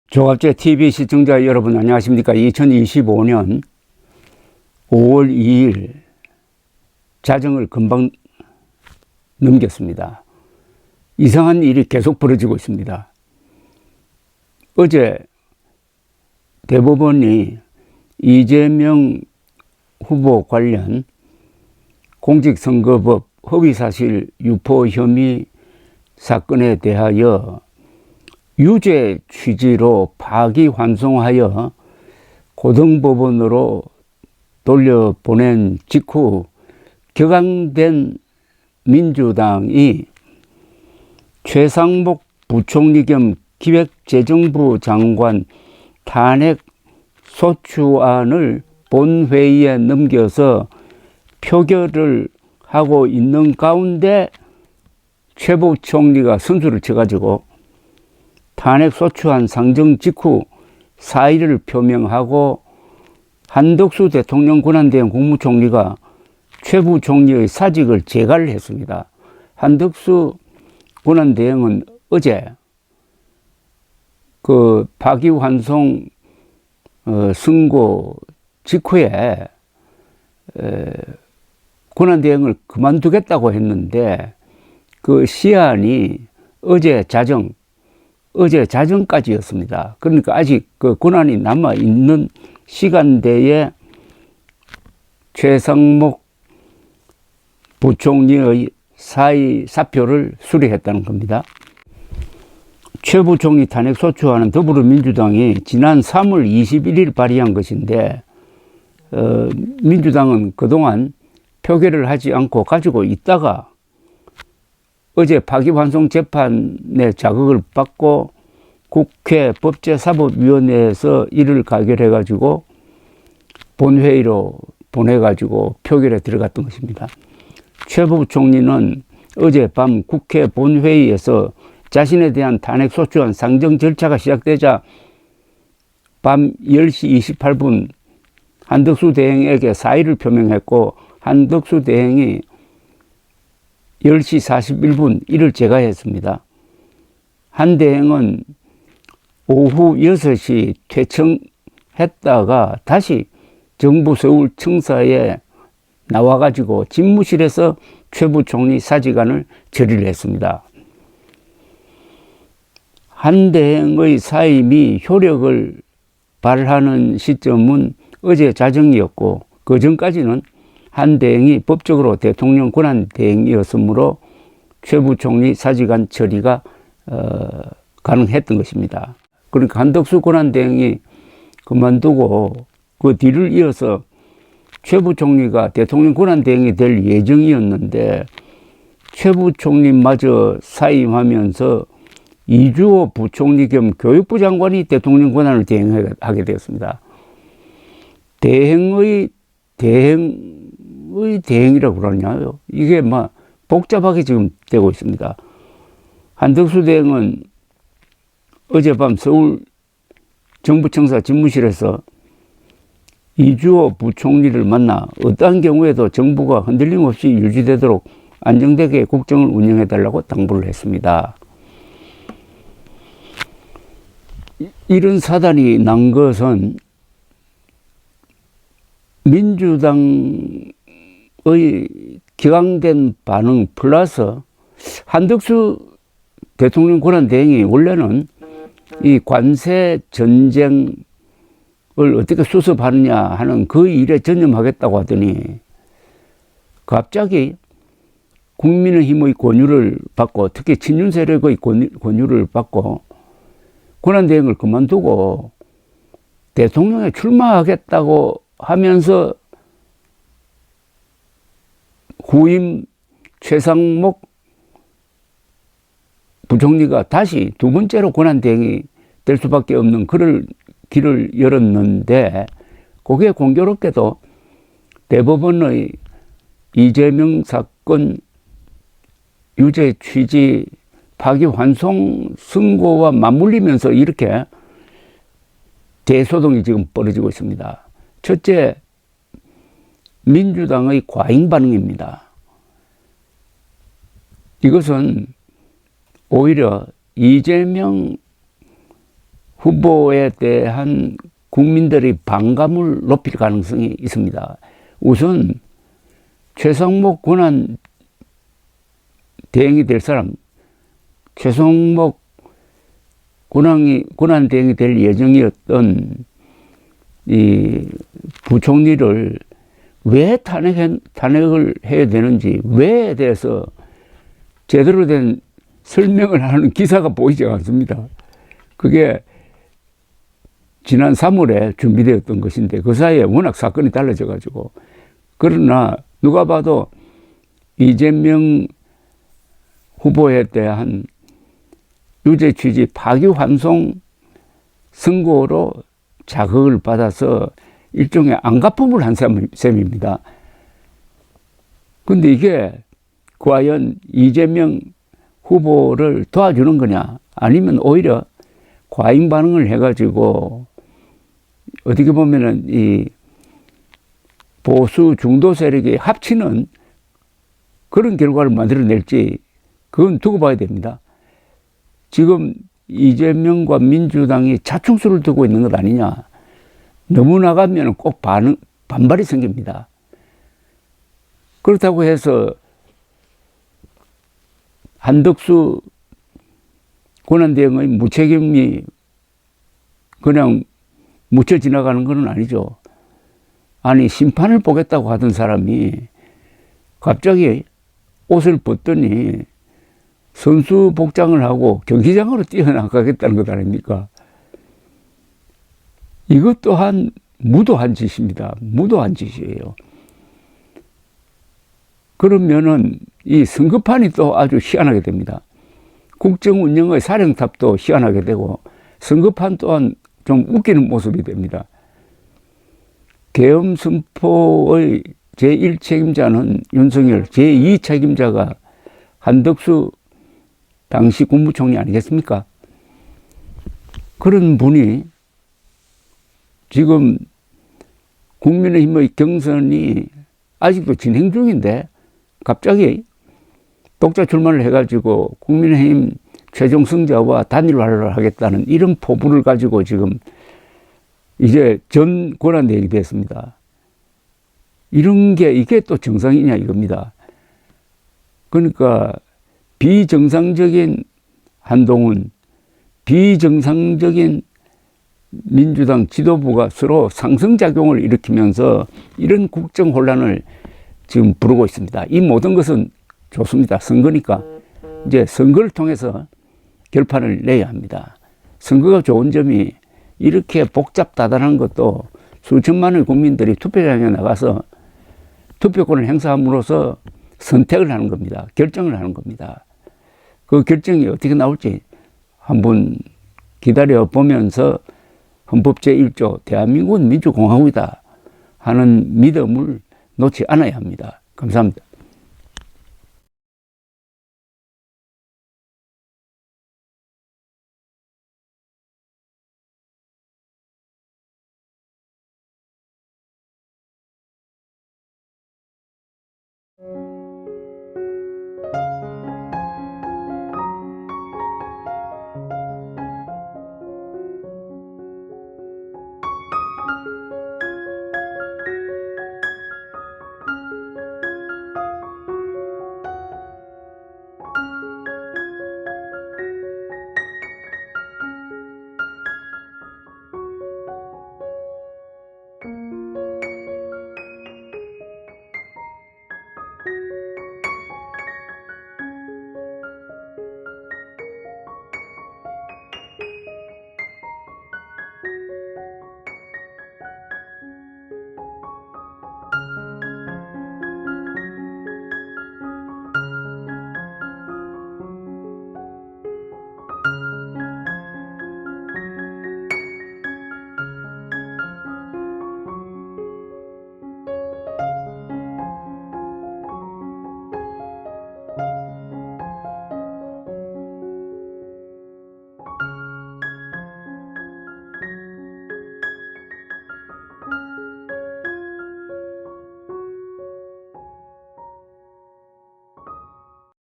조갑제 TV 시청자 여러분 안녕하십니까. 2025년 5월 2일 자정을 금방 넘겼습니다. 이상한 일이 계속 벌어지고 있습니다. 어제 대법원이 이재명 후보 관련 공직선거법 허위사실 유포 혐의 사건에 대하여 유죄 취지로 파기환송하여 고등법원으로 돌려보낸 직후 격앙된 민주당이 최상목 부총리 겸 기획재정부 장관 탄핵 소추안을 본회의에 넘겨서 표결을 하고 있는 가운데 최 부총리가 선수를 쳐가지고 탄핵 소추안 상정 직후 사의를 표명하고 한덕수 대통령 권한대행 국무총리가 최 부총리의 사직을 재가를 했습니다. 한덕수 권한대행은 어제 그 파기환송 선고 직후에 권한대행을 그만두겠다고 했는데 그 시한이 어제 자정까지였습니다. 그러니까 아직 그 권한이 남아있는 시간대에 최상목 부총리의 사표를 수리했다는 겁니다. 최 부총리 탄핵 소추안은 더불어민주당이 지난 3월 21일 발의한 것인데 민주당은 그동안 표결을 하지 않고 가지고 있다가 어제 파기환송 재판의 자극을 받고 국회 법제사법위원회에서 이를 가결해가지고 본회의로 보내가지고 표결에 들어갔던 것입니다. 최 부총리는 어젯밤 국회 본회의에서 자신에 대한 탄핵 소추안 상정 절차가 시작되자 밤 10시 28분 한덕수 대행에게 사의를 표명했고 한덕수 대행이 10시 41분 이를 재가했습니다. 한 대행은 오후 6시 퇴청했다가 다시 정부 서울 청사에 나와가지고 집무실에서 최 부총리 사직안을 처리를 했습니다. 한 대행의 사임이 효력을 발하는 시점은 어제 자정이었고 그 전까지는 한 대행이 법적으로 대통령 권한 대행이었으므로 최 부총리 사직안 처리가 가능했던 것입니다. 그러니까 한덕수 권한 대행이 그만두고 그 뒤를 이어서 최 부총리가 대통령 권한 대행이 될 예정이었는데 최 부총리마저 사임하면서 이주호 부총리 겸 교육부 장관이 대통령 권한을 대행하게 되었습니다. 대행이라고 그러냐요. 이게 막 복잡하게 지금 되고 있습니다. 한덕수 대행은 어젯밤 서울 정부청사 집무실에서 이주호 부총리를 만나 어떠한 경우에도 정부가 흔들림 없이 유지되도록 안정되게 국정을 운영해달라고 당부를 했습니다. 이런 사단이 난 것은 민주당의 격앙된 반응 플러스 한덕수 대통령 권한대행이 원래는 이 관세 전쟁을 어떻게 수습하느냐 하는 그 일에 전념하겠다고 하더니 갑자기 국민의힘의 권유를 받고 특히 친윤 세력의 권유를 받고 권한대행을 그만두고 대통령에 출마하겠다고 하면서 후임 최상목 부총리가 다시 두 번째로 권한대행이 될 수밖에 없는 그럴 길을 열었는데 그게 공교롭게도 대법원의 이재명 사건 유죄 취지 파기환송 선고와 맞물리면서 이렇게 대소동이 지금 벌어지고 있습니다. 첫째, 민주당의 과잉 반응입니다. 이것은 오히려 이재명 후보에 대한 국민들의 반감을 높일 가능성이 있습니다. 우선 최상목 권한 대행이 될 사람, 최상목 권한 대행이 될 예정이었던 이 부총리를 왜 탄핵을 해야 되는지, 왜에 대해서 제대로 된 설명을 하는 기사가 보이지 않습니다. 그게 지난 3월에 준비되었던 것인데 그 사이에 워낙 사건이 달라져 가지고. 그러나 누가 봐도 이재명 후보에 대한 유죄 취지 파기환송 선고로 자극을 받아서 일종의 안가품을 한 셈입니다. 근데 이게 과연 이재명 후보를 도와주는 거냐, 아니면 오히려 과잉 반응을 해가지고 어떻게 보면은 이 보수 중도 세력이 합치는 그런 결과를 만들어낼지, 그건 두고 봐야 됩니다. 지금 이재명과 민주당이 자충수를 두고 있는 것 아니냐. 너무 나가면 꼭 반발이 생깁니다. 그렇다고 해서 한덕수 권한대행의 무책임이 그냥 묻혀 지나가는 건 아니죠. 아니, 심판을 보겠다고 하던 사람이 갑자기 옷을 벗더니 선수 복장을 하고 경기장으로 뛰어나가겠다는 것 아닙니까? 이것 또한 무도한 짓입니다. 무도한 짓이에요. 그러면은 이 선거판이 또 아주 희한하게 됩니다. 국정 운영의 사령탑도 희한하게 되고 선거판 또한 좀 웃기는 모습이 됩니다. 계엄 선포의 제1 책임자는 윤석열, 제2 책임자가 한덕수 당시 국무총리 아니겠습니까? 그런 분이 지금 국민의힘의 경선이 아직도 진행 중인데 갑자기 독자 출마를 해가지고 국민의힘 최종 승자와 단일화를 하겠다는 이런 포부를 가지고 지금 이제 전 권한대행이 됐습니다. 이게 또 정상이냐 이겁니다. 그러니까 비정상적인 한동훈, 비정상적인 민주당 지도부가 서로 상승작용을 일으키면서 이런 국정 혼란을 지금 부르고 있습니다. 이 모든 것은 좋습니다. 선거니까 이제 선거를 통해서 결판을 내야 합니다. 선거가 좋은 점이 이렇게 복잡다단한 것도 수천만의 국민들이 투표장에 나가서 투표권을 행사함으로써 선택을 하는 겁니다. 결정을 하는 겁니다. 그 결정이 어떻게 나올지 한번 기다려보면서 헌법 제1조 대한민국은 민주공화국이다 하는 믿음을 놓지 않아야 합니다. 감사합니다.